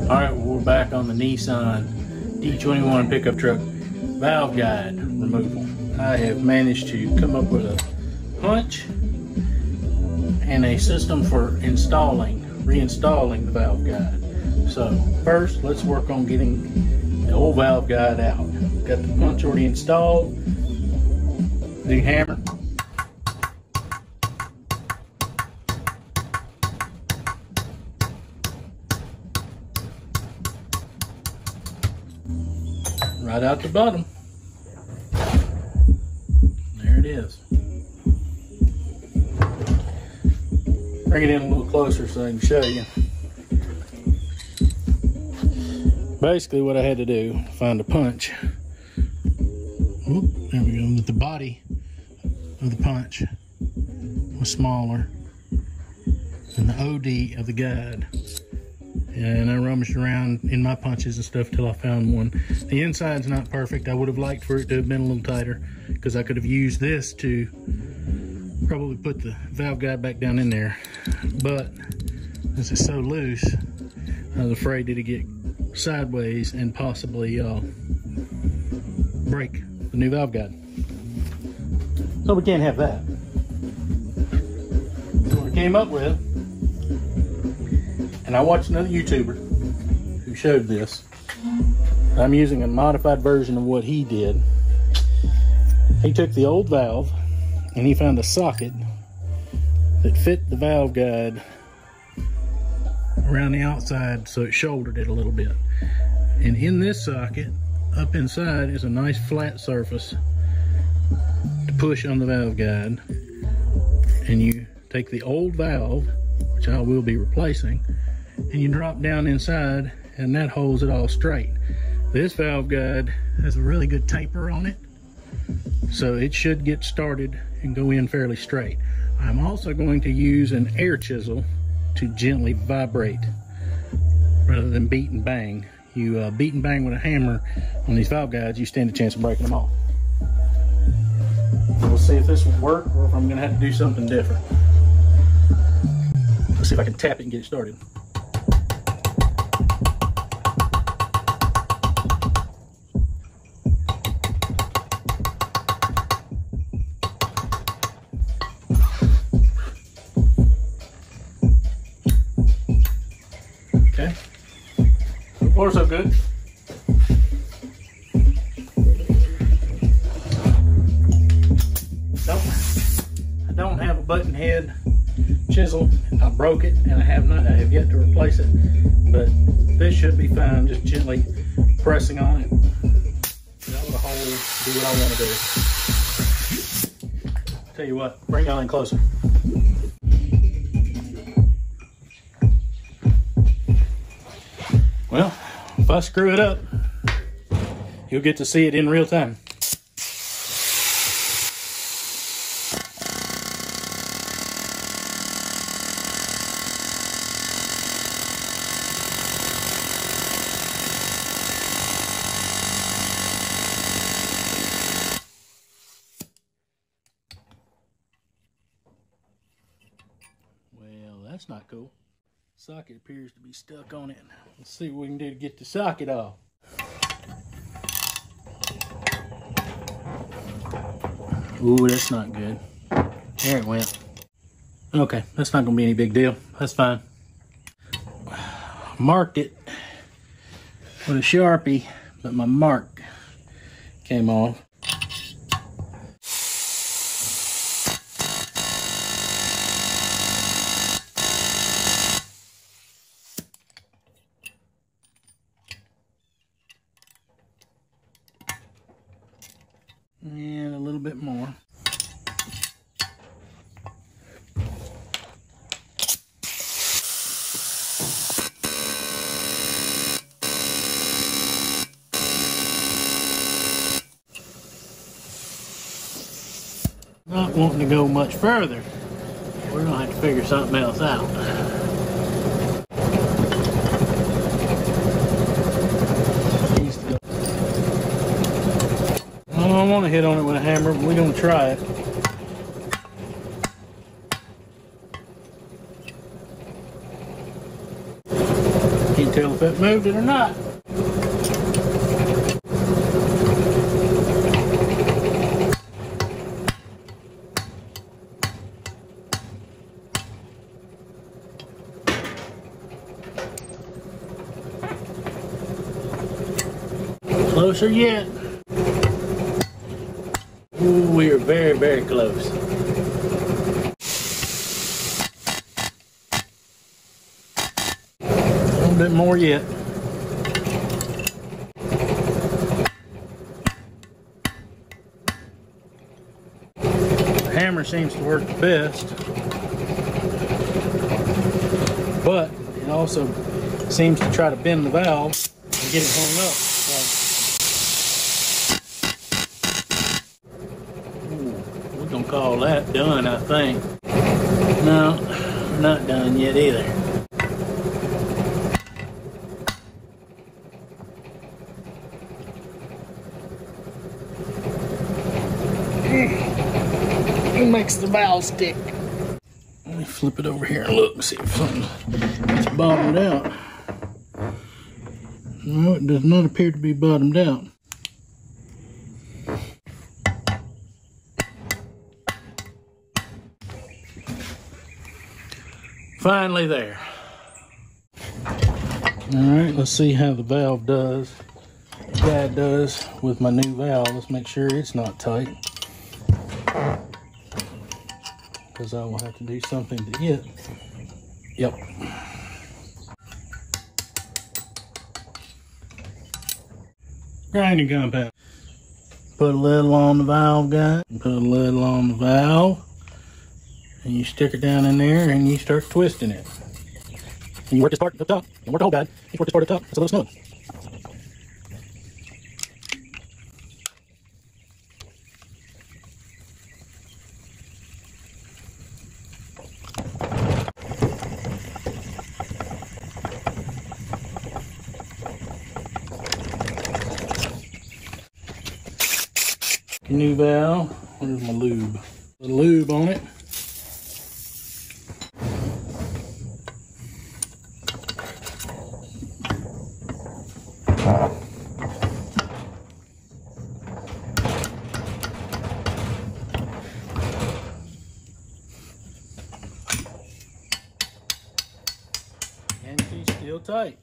Alright, well, we're back on the Nissan D21 pickup truck valve guide removal. I have managed to come up with a punch and a system for reinstalling the valve guide. So first, let's work on getting the old valve guide out. Got the punch already installed. Big hammer. Right out the bottom. There it is. Bring it in a little closer so I can show you. Basically what I had to do, find a punch. Oop, there we go. With the body of the punch was smaller than the OD of the guide. And I rummaged around in my punches and stuff till I found one. The inside's not perfect. I would have liked for it to have been a little tighter because I could have used this to probably put the valve guide back down in there. But this is so loose, I was afraid that it'd get sideways and possibly break the new valve guide. So we can't have that. So what I came up with, and I watched another YouTuber who showed this. I'm using a modified version of what he did. He took the old valve and he found a socket that fit the valve guide around the outside, so it shouldered it a little bit. And in this socket, up inside, is a nice flat surface to push on the valve guide. And you take the old valve, which I will be replacing, and you drop down inside and that holds it all straight. This valve guide has a really good taper on it, so it should get started and go in fairly straight. I'm also going to use an air chisel to gently vibrate rather than beat and bang. You beat and bang with a hammer on these valve guides, you stand a chance of breaking them off. We'll see if this will work or if I'm going to have to do something different. Let's see if I can tap it and get it started. Okay, so far so good. I don't have a button head chisel. I broke it and I have yet to replace it, but this should be fine. Just gently pressing on it. That will hold, do what I want to do. Tell you what, bring y'all in closer. Well, if I screw it up, you'll get to see it in real time. Well, that's not cool. Socket appears to be stuck on it. Let's see what we can do to get the socket off. Ooh, that's not good. There it went. Okay, that's not gonna be any big deal. That's fine. Marked it with a Sharpie, but my mark came off. And a little bit more. Not wanting to go much further. We're gonna have to figure something else out. I don't want to hit on it with a hammer, but we're going to try it. Can't tell if it moved it or not. Closer yet. Ooh, we are very, very close. A little bit more yet. The hammer seems to work the best, but it also seems to try to bend the valve and get it hung up. We're gonna call that done, I think. No, we're not done yet either. It makes the valve stick. Let me flip it over here and look and see if something's bottomed out. No, it does not appear to be bottomed out. Finally there. Alright, let's see how the valve does. That does with my new valve. Let's make sure it's not tight, because I will have to do something to it. Yep. Grinding compound. Put a little on the valve guide, put a little on the valve, and you stick it down in there and you start twisting it. And you work this part up top, and work the whole guide. You work this part up top, it's a little snug. New valve. Where's my lube? The lube on it. And she's still tight.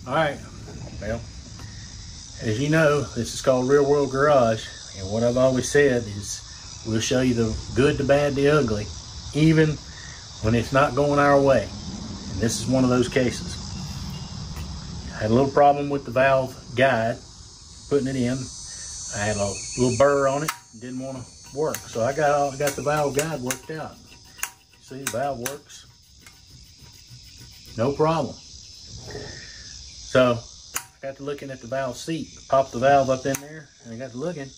Alright, well, as you know, this is called Real World Garage, and what I've always said is we'll show you the good, the bad, the ugly, even when it's not going our way. And this is one of those cases. I had a little problem with the valve guide, putting it in. I had a little burr on it, didn't want to work, so I got the valve guide worked out. See, the valve works, no problem. So I got to looking at the valve seat, popped the valve up in there, and I got to looking.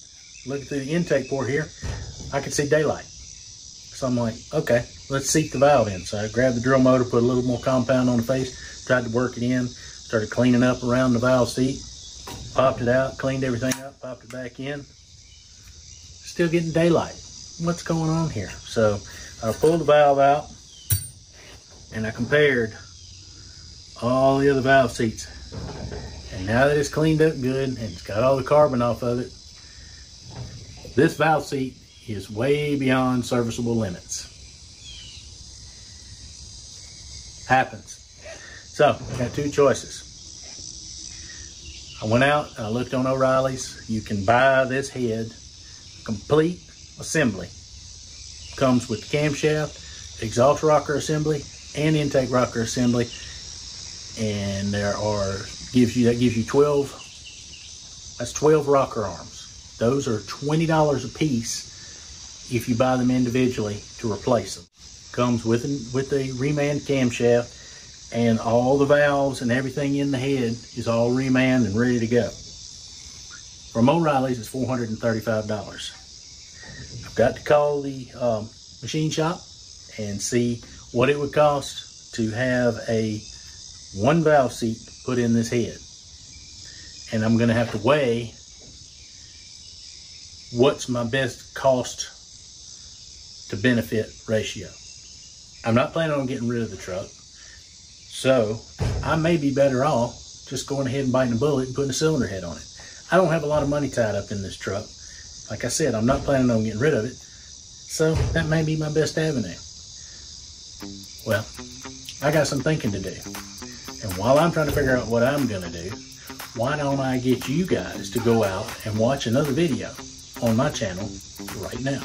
looking through the intake port here, I could see daylight. So I'm like, okay, let's seat the valve in. So I grabbed the drill motor, put a little more compound on the face, tried to work it in, started cleaning up around the valve seat, popped it out, cleaned everything up, popped it back in. Still getting daylight. What's going on here? So I pulled the valve out and I compared all the other valve seats. And now that it's cleaned up good and it's got all the carbon off of it, this valve seat is way beyond serviceable limits. Happens. So, got two choices. I went out and I looked on O'Reilly's. You can buy this head, complete assembly. Comes with the camshaft, exhaust rocker assembly, and intake rocker assembly. And that gives you 12, that's 12 rocker arms. Those are $20 a piece if you buy them individually to replace them. Comes with a reman camshaft, and all the valves and everything in the head is all reman and ready to go. From O'Reilly's, it's $435. I've got to call the machine shop and see what it would cost to have a one valve seat put in this head. And I'm going to have to weigh what's my best cost to benefit ratio. I'm not planning on getting rid of the truck, so I may be better off just going ahead and biting a bullet and putting a cylinder head on it. I don't have a lot of money tied up in this truck. Like I said, I'm not planning on getting rid of it, so that may be my best avenue. Well, I got some thinking to do. And while I'm trying to figure out what I'm going to do, why don't I get you guys to go out and watch another video on my channel right now?